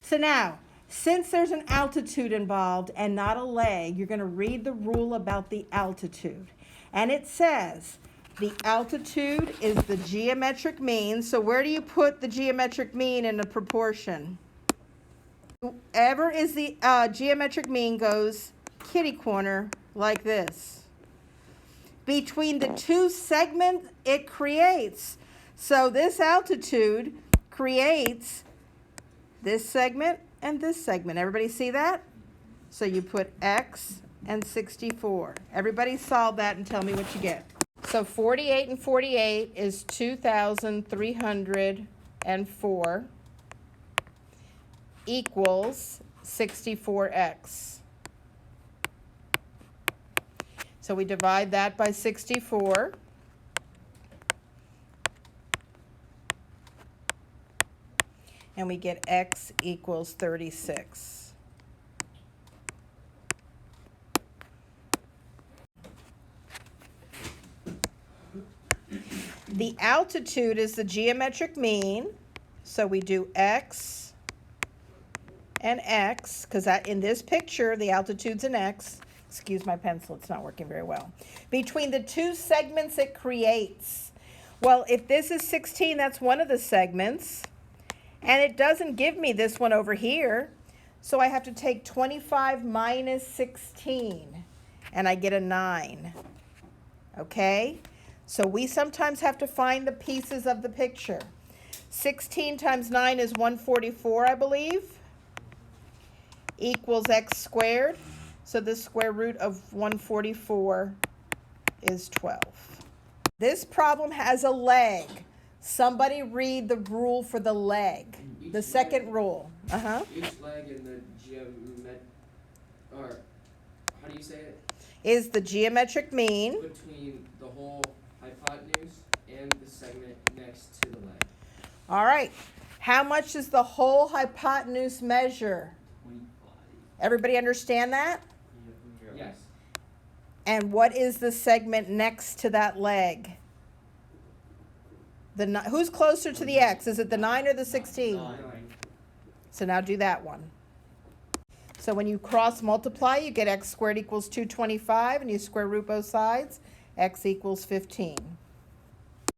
So now, since there's an altitude involved and not a leg, you're going to read the rule about the altitude. And it says the altitude is the geometric mean. So where do you put the geometric mean in a proportion? Whoever is the geometric mean goes kitty corner like this. Between the two segments it creates. So this altitude creates this segment and this segment. Everybody see that? So you put X and 64. Everybody solve that and tell me what you get. So 48 and 48 is 2,304 equals 64X. So we divide that by 64. And we get X equals 36. The altitude is the geometric mean. So we do X and X, because in this picture, the altitude's an X. Excuse my pencil, it's not working very well. Between the two segments it creates. Well, if this is 16, that's one of the segments. And it doesn't give me this one over here. So I have to take 25 minus 16. And I get a 9. Okay? So we sometimes have to find the pieces of the picture. 16 times 9 is 144, I believe. Equals x squared. So the square root of 144 is 12. This problem has a leg. Somebody read the rule for the leg. The second rule. Each leg in the or how do you say it? Is the geometric mean between the whole hypotenuse and the segment next to the leg. All right. How much does the whole hypotenuse measure? 25. Everybody understand that? Yes. And what is the segment next to that leg? Who's closer to the X? Is it the 9 or the 16? 9. So now do that one. So when you cross multiply, you get x squared equals 225, and you square root both sides. X equals 15.